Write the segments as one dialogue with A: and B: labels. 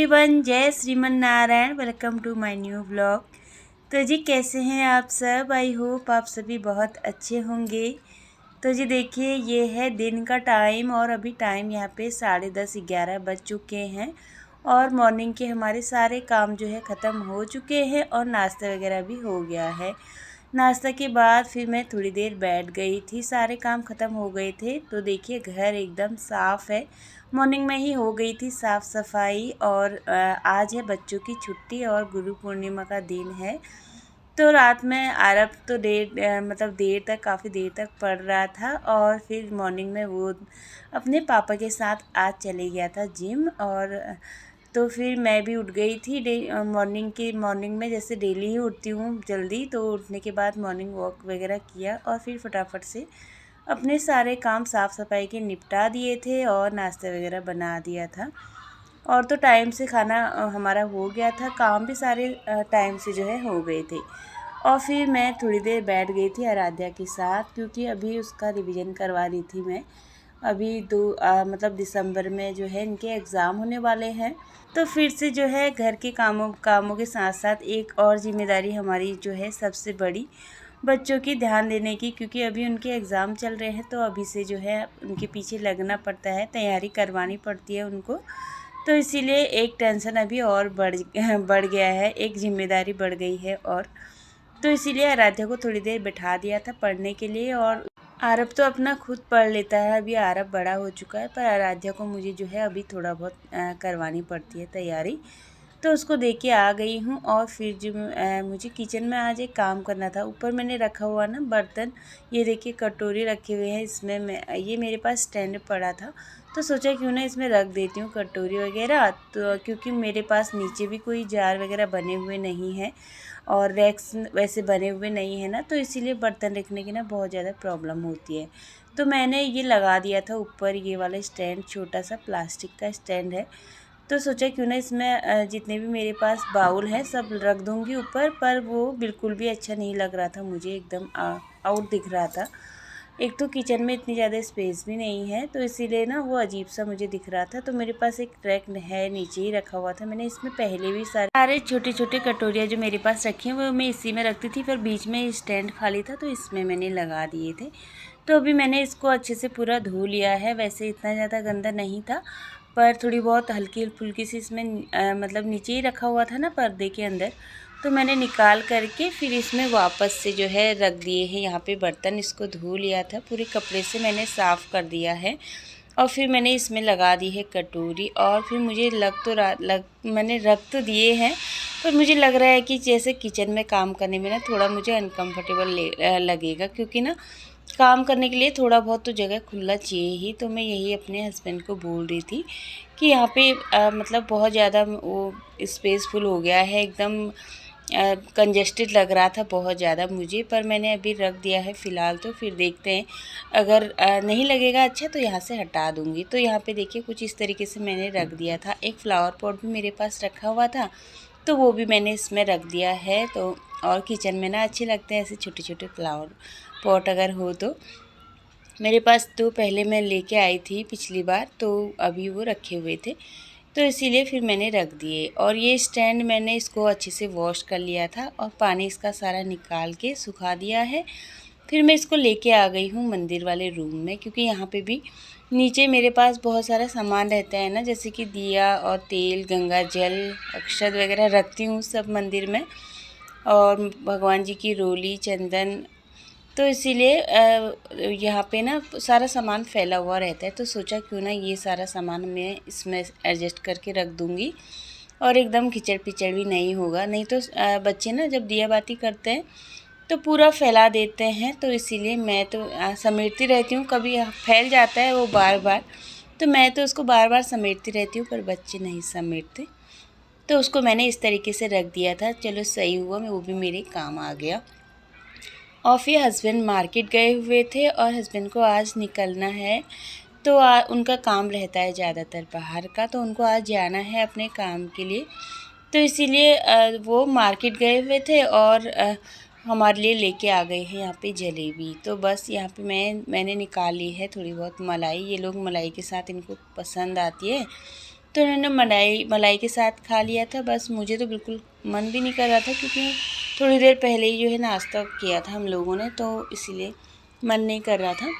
A: Everyone, जय Shriman Narayan. Welcome to my new vlog. तो जी कैसे हैं आप सब? आई होप आप सभी बहुत अच्छे होंगे। तो जी देखिए, ये है दिन का टाइम और अभी टाइम यहाँ पे 10:30-11 बज चुके हैं और मॉर्निंग के हमारे सारे काम जो है ख़त्म हो चुके हैं और नाश्ता वगैरह भी हो गया है। नाश्ता के बाद फिर मैं थोड़ी देर बैठ गई थी, सारे काम ख़त्म हो गए थे। तो देखिए घर एकदम साफ़ है, मॉर्निंग में ही हो गई थी साफ़ सफाई। और आज है बच्चों की छुट्टी और गुरु पूर्णिमा का दिन है। तो रात में आरब तो देर तक काफ़ी देर तक पढ़ रहा था और फिर मॉर्निंग में वो अपने पापा के साथ आज चले गया था जिम। और तो फिर मैं भी उठ गई थी। मॉर्निंग में जैसे डेली ही उठती हूँ जल्दी, तो उठने के बाद मॉर्निंग वॉक वगैरह किया और फिर फटाफट से अपने सारे काम साफ़ सफाई के निपटा दिए थे और नाश्ता वगैरह बना दिया था। और तो टाइम से खाना हमारा हो गया था, काम भी सारे टाइम से जो है हो गए थे। और फिर मैं थोड़ी देर बैठ गई थी आराध्या के साथ, क्योंकि अभी उसका रिवीजन करवा रही थी मैं। अभी दिसंबर में जो है इनके एग्ज़ाम होने वाले हैं। तो फिर से जो है घर के कामों के साथ साथ एक और ज़िम्मेदारी हमारी जो है सबसे बड़ी, बच्चों की ध्यान देने की, क्योंकि अभी उनके एग्ज़ाम चल रहे हैं। तो अभी से जो है उनके पीछे लगना पड़ता है, तैयारी करवानी पड़ती है उनको। तो इसीलिए एक टेंशन अभी और बढ़ गया है, एक जिम्मेदारी बढ़ गई है। और तो इसीलिए आराध्या को थोड़ी देर बैठा दिया था पढ़ने के लिए। और आरब तो अपना खुद पढ़ लेता है, अभी आरब बड़ा हो चुका है, पर आराध्या को मुझे जो है अभी थोड़ा बहुत करवानी पड़ती है तैयारी। तो उसको दे के आ गई हूँ। और फिर जो मुझे किचन में आज एक काम करना था। ऊपर मैंने रखा हुआ ना बर्तन, ये देखिए कटोरी रखे हुए हैं इसमें। ये मेरे पास स्टैंड पड़ा था, तो सोचा क्यों ना इसमें रख देती हूँ कटोरी वगैरह। तो क्योंकि मेरे पास नीचे भी कोई जार वगैरह बने हुए नहीं हैं और रैक्स वैसे बने हुए नहीं है ना, तो इसीलिए बर्तन रखने की ना बहुत ज़्यादा प्रॉब्लम होती है। तो मैंने ये लगा दिया था ऊपर, ये वाला स्टैंड छोटा सा प्लास्टिक का स्टैंड है। तो सोचा क्यों ना इसमें जितने भी मेरे पास बाउल हैं सब रख दूँगी ऊपर। पर वो बिल्कुल भी अच्छा नहीं लग रहा था मुझे, एकदम आउट दिख रहा था। एक तो किचन में इतनी ज़्यादा स्पेस भी नहीं है, तो इसीलिए ना वो अजीब सा मुझे दिख रहा था। तो मेरे पास एक ट्रैक है नीचे ही रखा हुआ था, मैंने इसमें पहले भी सारे छोटे छोटे कटोरियाँ जो मेरे पास रखी हैं वो मैं इसी में रखती थी। पर बीच में स्टैंड खाली था तो इसमें मैंने लगा दिए थे। तो अभी मैंने इसको अच्छे से पूरा धो लिया है। वैसे इतना ज़्यादा गंदा नहीं था, पर थोड़ी बहुत हल्की फुल्की सी इसमें नीचे ही रखा हुआ था ना पर्दे के अंदर। तो मैंने निकाल करके फिर इसमें वापस से जो है रख दिए हैं यहाँ पे बर्तन। इसको धो लिया था, पूरे कपड़े से मैंने साफ़ कर दिया है। और फिर मैंने इसमें लगा दी है कटोरी। और फिर मुझे मैंने रख तो दिए हैं, पर मुझे लग रहा है कि जैसे किचन में काम करने में ना थोड़ा मुझे अनकम्फर्टेबल लगेगा, क्योंकि ना काम करने के लिए थोड़ा बहुत तो जगह खुला चाहिए ही। तो मैं यही अपने हस्बैंड को बोल रही थी कि यहाँ पे बहुत ज़्यादा वो स्पेसफुल हो गया है, एकदम कंजेस्टेड लग रहा था बहुत ज़्यादा मुझे। पर मैंने अभी रख दिया है फ़िलहाल। तो फिर देखते हैं, अगर नहीं लगेगा अच्छा तो यहाँ से हटा दूँगी। तो यहाँ पे देखिए कुछ इस तरीके से मैंने रख दिया था। एक फ्लावर पॉट भी मेरे पास रखा हुआ था, तो वो भी मैंने इसमें रख दिया है। तो और किचन में ना अच्छे लगते हैं ऐसे छोटे छोटे फ्लावर पॉट अगर हो तो। मेरे पास तो पहले मैं लेके आई थी पिछली बार, तो अभी वो रखे हुए थे, तो इसीलिए फिर मैंने रख दिए। और ये स्टैंड मैंने इसको अच्छे से वॉश कर लिया था और पानी इसका सारा निकाल के सुखा दिया है। फिर मैं इसको लेके आ गई हूँ मंदिर वाले रूम में, क्योंकि यहाँ पे भी नीचे मेरे पास बहुत सारा सामान रहता है ना, जैसे कि दिया और तेल, गंगा जल, अक्षत वगैरह रखती हूँ सब मंदिर में, और भगवान जी की रोली, चंदन। तो इसीलिए यहाँ पे ना सारा सामान फैला हुआ रहता है। तो सोचा क्यों ना ये सारा सामान मैं इसमें एडजस्ट करके रख दूँगी और एकदम खिचड़ पिचड़ भी नहीं होगा। नहीं तो बच्चे ना जब दिया बाती करते हैं तो पूरा फैला देते हैं। तो इसीलिए मैं तो समेटती रहती हूँ, कभी फैल जाता है वो बार बार, तो मैं तो उसको बार बार समेटती रहती हूँ, पर बच्चे नहीं समेटते। तो उसको मैंने इस तरीके से रख दिया था। चलो सही हुआ, मैं वो भी मेरे काम आ गया। और फिर हस्बैंड मार्केट गए हुए थे और हस्बैंड को आज निकलना है, तो उनका काम रहता है ज़्यादातर बाहर का, तो उनको आज जाना है अपने काम के लिए। तो इसीलिए वो मार्केट गए हुए थे और हमारे लिए लेके आ गए हैं यहाँ पे जलेबी। तो बस यहाँ पे मैंने निकाल ली है थोड़ी बहुत मलाई। ये लोग मलाई के साथ इनको पसंद आती है, तो उन्होंने मलाई के साथ खा लिया था। बस मुझे तो बिल्कुल मन भी नहीं कर रहा था, क्योंकि थोड़ी देर पहले ही जो है नाश्ता किया था हम लोगों ने, तो इसीलिए मन नहीं कर रहा था।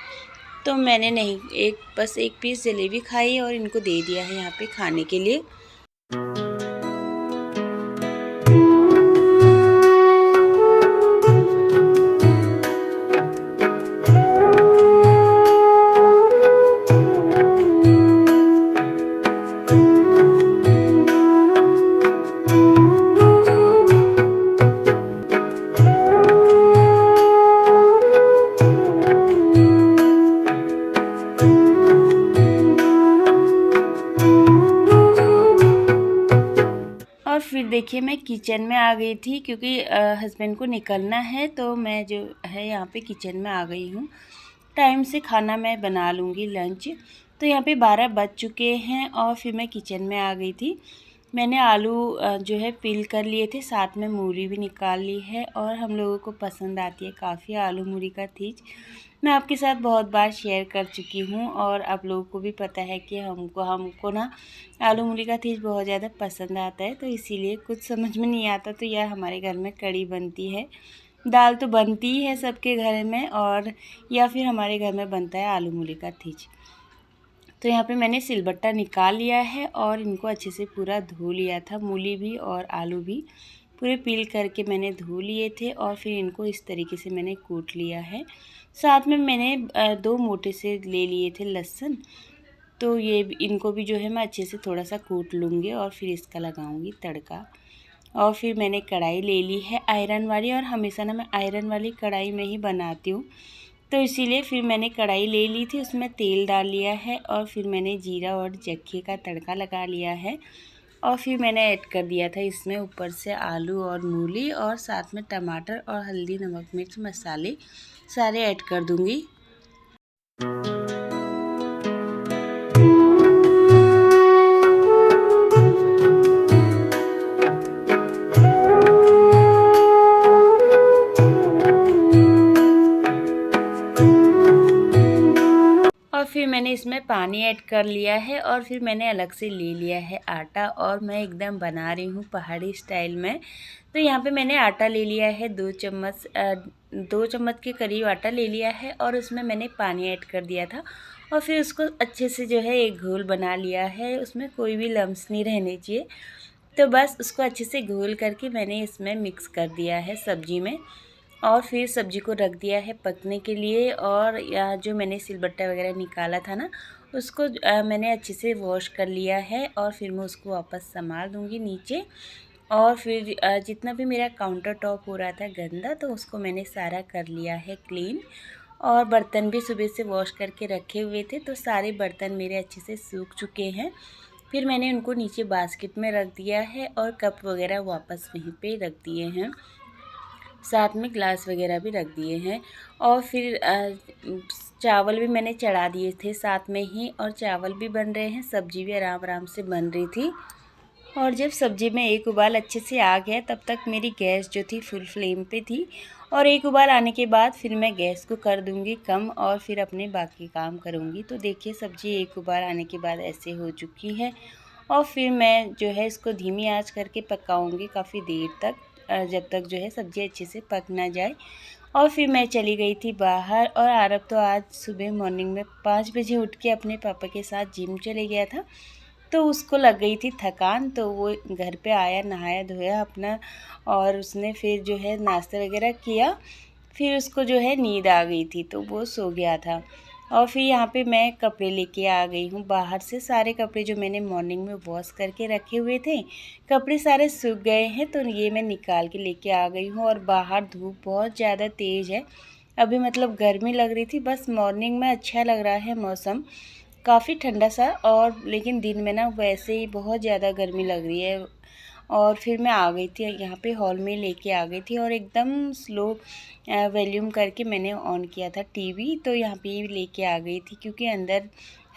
A: तो मैंने नहीं, बस एक पीस जलेबी खाई और इनको दे दिया है यहाँ पे खाने के लिए। और फिर देखिए मैं किचन में आ गई थी, क्योंकि हस्बैंड को निकलना है, तो मैं जो है यहाँ पे किचन में आ गई हूँ। टाइम से खाना मैं बना लूँगी लंच। तो यहाँ पे 12 बज चुके हैं और फिर मैं किचन में आ गई थी। मैंने आलू जो है पील कर लिए थे, साथ में मूली भी निकाल ली है, और हम लोगों को पसंद आती है काफ़ी आलू मूली का थीच। मैं आपके साथ बहुत बार शेयर कर चुकी हूँ, और आप लोगों को भी पता है कि हमको ना आलू मूली का थीच बहुत ज़्यादा पसंद आता है। तो इसीलिए कुछ समझ में नहीं आता तो यार हमारे घर में कढ़ी बनती है, दाल तो बनती ही है सबके घर में, और या फिर हमारे घर में बनता है आलू मूली का थीच। तो यहाँ पे मैंने सिलबट्टा निकाल लिया है और इनको अच्छे से पूरा धो लिया था, मूली भी और आलू भी पूरे पील करके मैंने धो लिए थे, और फिर इनको इस तरीके से मैंने कूट लिया है। साथ में मैंने 2 मोटे से ले लिए थे लहसुन, तो ये इनको भी जो है मैं अच्छे से थोड़ा सा कूट लूँगी और फिर इसका लगाऊँगी तड़का। और फिर मैंने कढ़ाई ले ली है आयरन वाली, और हमेशा ना मैं आयरन वाली कढ़ाई में ही बनाती हूँ, तो इसीलिए फिर मैंने कढ़ाई ले ली थी, उसमें तेल डाल लिया है, और फिर मैंने जीरा और जक्खे का तड़का लगा लिया है, और फिर मैंने ऐड कर दिया था इसमें ऊपर से आलू और मूली, और साथ में टमाटर और हल्दी नमक मिर्च मसाले सारे ऐड कर दूँगी। और फिर मैंने इसमें पानी ऐड कर लिया है, और फिर मैंने अलग से ले लिया है आटा, और मैं एकदम बना रही हूँ पहाड़ी स्टाइल में। तो यहाँ पे मैंने आटा ले लिया है 2 चम्मच के करीब आटा ले लिया है, और उसमें मैंने पानी ऐड कर दिया था, और फिर उसको अच्छे से जो है एक घोल बना लिया है, उसमें कोई भी लम्स नहीं रहने चाहिए। तो बस उसको अच्छे से घोल करके मैंने इसमें मिक्स कर दिया है सब्जी में, और फिर सब्ज़ी को रख दिया है पकने के लिए। और यहाँ जो मैंने सिलबट्टा वगैरह निकाला था ना, उसको मैंने अच्छे से वॉश कर लिया है, और फिर मैं उसको वापस संभाल दूँगी नीचे। और फिर जितना भी मेरा काउंटर टॉप हो रहा था गंदा, तो उसको मैंने सारा कर लिया है क्लीन। और बर्तन भी सुबह से वॉश करके रखे हुए थे, तो सारे बर्तन मेरे अच्छे से सूख चुके हैं। फिर मैंने उनको नीचे बास्केट में रख दिया है, और कप वगैरह वापस वहीं पे रख दिए हैं, साथ में ग्लास वगैरह भी रख दिए हैं। और फिर चावल भी मैंने चढ़ा दिए थे साथ में ही, और चावल भी बन रहे हैं, सब्ज़ी भी आराम आराम से बन रही थी। और जब सब्ज़ी में एक उबाल अच्छे से आ गया, तब तक मेरी गैस जो थी फुल फ्लेम पे थी, और एक उबाल आने के बाद फिर मैं गैस को कर दूंगी कम, और फिर अपने बाकी काम करूंगी। तो देखिए सब्ज़ी एक उबाल आने के बाद ऐसे हो चुकी है, और फिर मैं जो है इसको धीमी आंच करके पकाऊंगी काफ़ी देर तक, जब तक जो है सब्ज़ी अच्छे से पक ना जाए। और फिर मैं चली गई थी बाहर, और आरब तो आज सुबह मॉर्निंग में 5 बजे उठ के अपने पापा के साथ जिम चले गया था, तो उसको लग गई थी थकान, तो वो घर पे आया, नहाया धोया अपना, और उसने फिर जो है नाश्ता वगैरह किया। फिर उसको जो है नींद आ गई थी, तो वो सो गया था। और फिर यहाँ पे मैं कपड़े लेके आ गई हूँ बाहर से, सारे कपड़े जो मैंने मॉर्निंग में वॉश करके रखे हुए थे, कपड़े सारे सूख गए हैं, तो ये मैं निकाल के लेके आ गई हूँ। और बाहर धूप बहुत ज़्यादा तेज़ है, अभी मतलब गर्मी लग रही थी, बस मॉर्निंग में अच्छा लग रहा है मौसम काफ़ी ठंडा सा, और लेकिन दिन में ना वैसे ही बहुत ज़्यादा गर्मी लग रही है। और फिर मैं आ गई थी यहाँ पे, हॉल में लेके आ गई थी, और एकदम स्लो वॉल्यूम करके मैंने ऑन किया था टीवी, तो यहाँ पे लेके आ गई थी, क्योंकि अंदर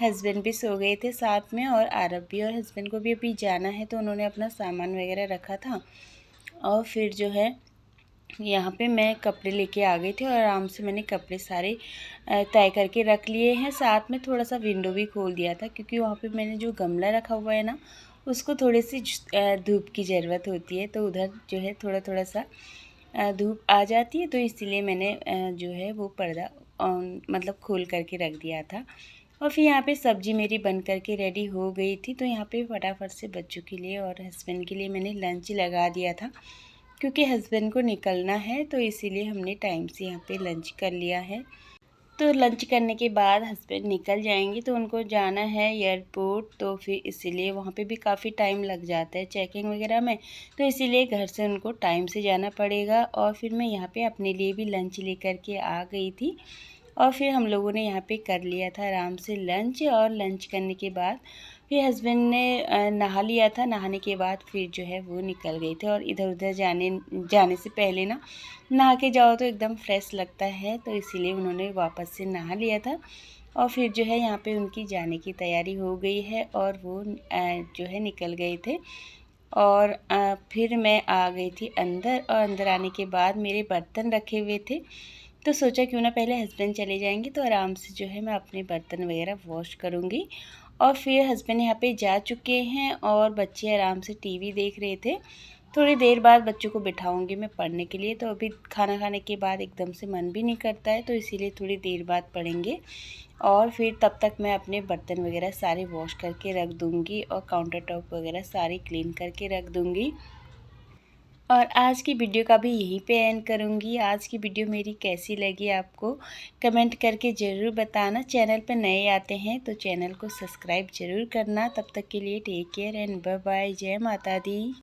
A: हस्बैंड भी सो गए थे साथ में, और आरब भी, और हस्बैंड को भी अभी जाना है, तो उन्होंने अपना सामान वगैरह रखा था। और फिर जो है यहाँ पे मैं कपड़े लेके आ गई थी और आराम से मैंने कपड़े सारे तय करके रख लिए हैं। साथ में थोड़ा सा विंडो भी खोल दिया था, क्योंकि वहाँ पे मैंने जो गमला रखा हुआ है ना, उसको थोड़ी सी धूप की ज़रूरत होती है, तो उधर जो है थोड़ा थोड़ा सा धूप आ जाती है, तो इसीलिए मैंने जो है वो पर्दा मतलब खोल करके रख दिया था। और फिर यहाँ पे सब्ज़ी मेरी बन करके रेडी हो गई थी, तो यहाँ पे फटाफट से बच्चों के लिए और हस्बैंड के लिए मैंने लंच लगा दिया था, क्योंकि हस्बैंड को निकलना है, तो इसीलिए हमने टाइम से यहाँ पे लंच कर लिया है। तो लंच करने के बाद हस्बैंड निकल जाएंगे, तो उनको जाना है एयरपोर्ट, तो फिर इसीलिए वहाँ पे भी काफ़ी टाइम लग जाता है चेकिंग वगैरह में, तो इसीलिए घर से उनको टाइम से जाना पड़ेगा। और फिर मैं यहाँ पे अपने लिए भी लंच लेकर के आ गई थी, और फिर हम लोगों ने यहाँ पे कर लिया था आराम से लंच। और लंच करने के बाद फिर हस्बैंड ने नहा लिया था। नहाने के बाद फिर जो है वो निकल गए थे, और इधर उधर जाने से पहले ना नहा के जाओ तो एकदम फ्रेश लगता है, तो इसीलिए उन्होंने वापस से नहा लिया था। और फिर जो है यहाँ पे उनकी जाने की तैयारी हो गई है, और वो जो है निकल गए थे। और फिर मैं आ गई थी अंदर, और अंदर आने के बाद मेरे बर्तन रखे हुए थे, तो सोचा क्यों ना पहले हस्बैंड चले जाएंगे तो आराम से जो है मैं अपने बर्तन वगैरह वॉश करूँगी। और फिर हस्बैंड यहाँ पे जा चुके हैं, और बच्चे आराम से टीवी देख रहे थे। थोड़ी देर बाद बच्चों को बिठाऊंगी मैं पढ़ने के लिए, तो अभी खाना खाने के बाद एकदम से मन भी नहीं करता है, तो इसीलिए थोड़ी देर बाद पढ़ेंगे। और फिर तब तक मैं अपने बर्तन वगैरह सारे वॉश करके रख दूँगी, और काउंटर टॉप वगैरह सारी क्लीन करके रख दूँगी। और आज की वीडियो का भी यहीं पे एंड करूँगी। आज की वीडियो मेरी कैसी लगी आपको कमेंट करके ज़रूर बताना। चैनल पर नए आते हैं तो चैनल को सब्सक्राइब ज़रूर करना। तब तक के लिए take care and bye bye. जय माता दी।